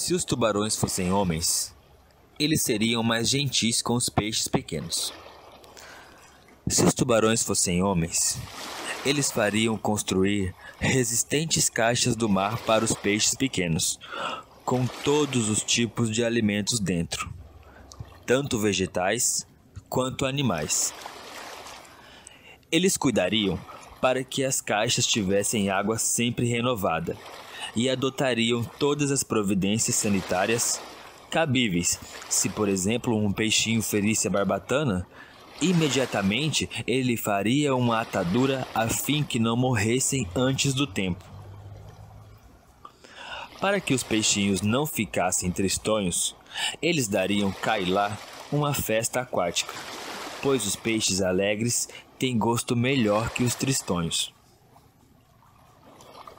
Se os tubarões fossem homens, eles seriam mais gentis com os peixes pequenos. Se os tubarões fossem homens, eles fariam construir resistentes caixas do mar para os peixes pequenos, com todos os tipos de alimentos dentro, tanto vegetais quanto animais. Eles cuidariam para que as caixas tivessem água sempre renovada e adotariam todas as providências sanitárias cabíveis. Se, por exemplo, um peixinho ferisse a barbatana, imediatamente ele faria uma atadura a fim que não morressem antes do tempo. Para que os peixinhos não ficassem tristonhos, eles dariam cá uma festa aquática, pois os peixes alegres têm gosto melhor que os tristonhos.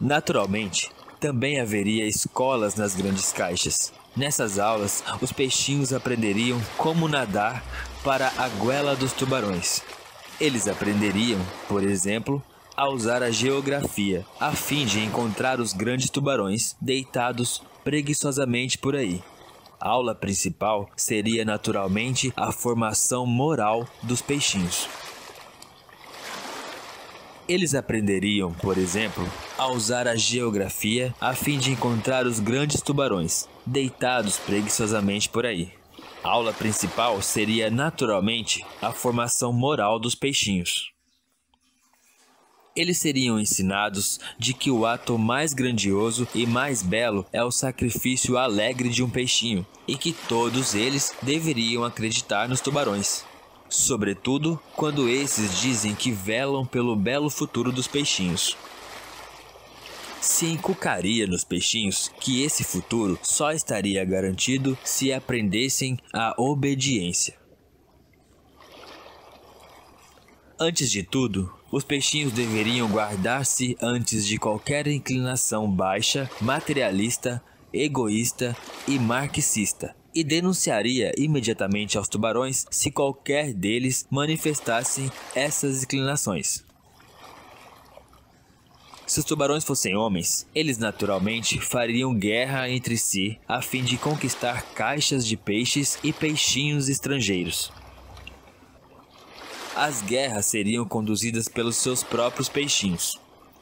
Naturalmente, também haveria escolas nas grandes caixas. Nessas aulas, os peixinhos aprenderiam como nadar para a goela dos tubarões. Eles aprenderiam, por exemplo, a usar a geografia, a fim de encontrar os grandes tubarões deitados preguiçosamente por aí. A aula principal seria naturalmente a formação moral dos peixinhos. Eles aprenderiam, por exemplo, a usar a geografia a fim de encontrar os grandes tubarões, deitados preguiçosamente por aí. A aula principal seria naturalmente a formação moral dos peixinhos. Eles seriam ensinados de que o ato mais grandioso e mais belo é o sacrifício alegre de um peixinho, e que todos eles deveriam acreditar nos tubarões, sobretudo quando esses dizem que velam pelo belo futuro dos peixinhos. Se inculcaria nos peixinhos que esse futuro só estaria garantido se aprendessem a obediência. Antes de tudo, os peixinhos deveriam guardar-se antes de qualquer inclinação baixa, materialista, egoísta e marxista, e denunciaria imediatamente aos tubarões se qualquer deles manifestassem essas inclinações. Se os tubarões fossem homens, eles naturalmente fariam guerra entre si a fim de conquistar caixas de peixes e peixinhos estrangeiros. As guerras seriam conduzidas pelos seus próprios peixinhos.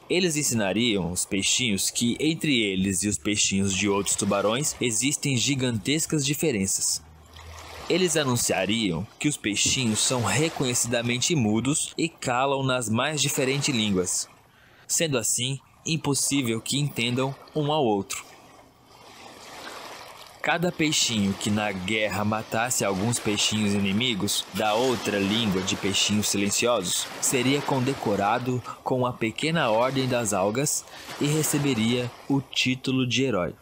Eles ensinariam os peixinhos que entre eles e os peixinhos de outros tubarões existem gigantescas diferenças. Eles anunciariam que os peixinhos são reconhecidamente mudos e calam nas mais diferentes línguas, sendo assim impossível que entendam um ao outro. Cada peixinho que na guerra matasse alguns peixinhos inimigos da outra língua de peixinhos silenciosos seria condecorado com a pequena ordem das algas e receberia o título de herói.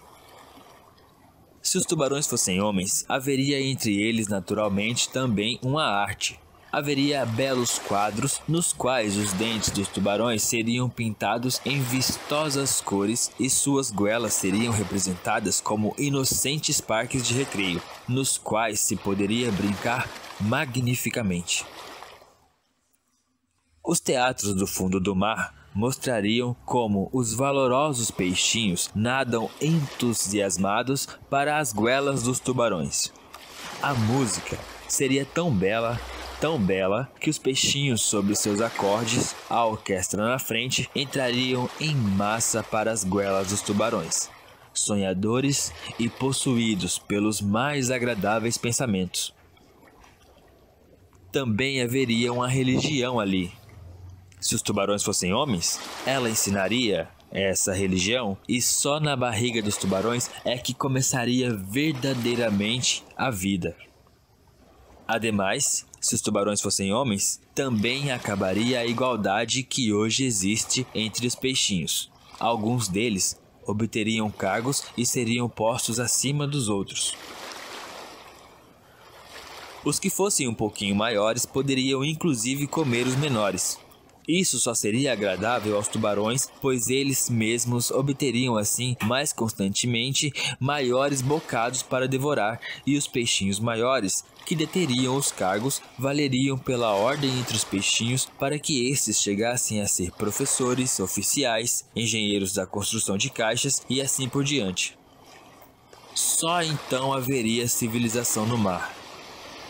Se os tubarões fossem homens, haveria entre eles naturalmente também uma arte. Haveria belos quadros nos quais os dentes dos tubarões seriam pintados em vistosas cores e suas goelas seriam representadas como inocentes parques de recreio, nos quais se poderia brincar magnificamente. Os teatros do fundo do mar mostrariam como os valorosos peixinhos nadam entusiasmados para as goelas dos tubarões. A música seria tão bela que os peixinhos sob seus acordes, a orquestra na frente, entrariam em massa para as goelas dos tubarões, sonhadores e possuídos pelos mais agradáveis pensamentos. Também haveria uma religião ali. Se os tubarões fossem homens, ela ensinaria essa religião, e só na barriga dos tubarões é que começaria verdadeiramente a vida. Ademais, se os tubarões fossem homens, também acabaria a igualdade que hoje existe entre os peixinhos. Alguns deles obteriam cargos e seriam postos acima dos outros. Os que fossem um pouquinho maiores poderiam inclusive comer os menores. Isso só seria agradável aos tubarões, pois eles mesmos obteriam assim mais constantemente maiores bocados para devorar, e os peixinhos maiores, que deteriam os cargos, valeriam pela ordem entre os peixinhos para que estes chegassem a ser professores, oficiais, engenheiros da construção de caixas e assim por diante. Só então haveria civilização no mar,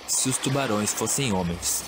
se os tubarões fossem homens.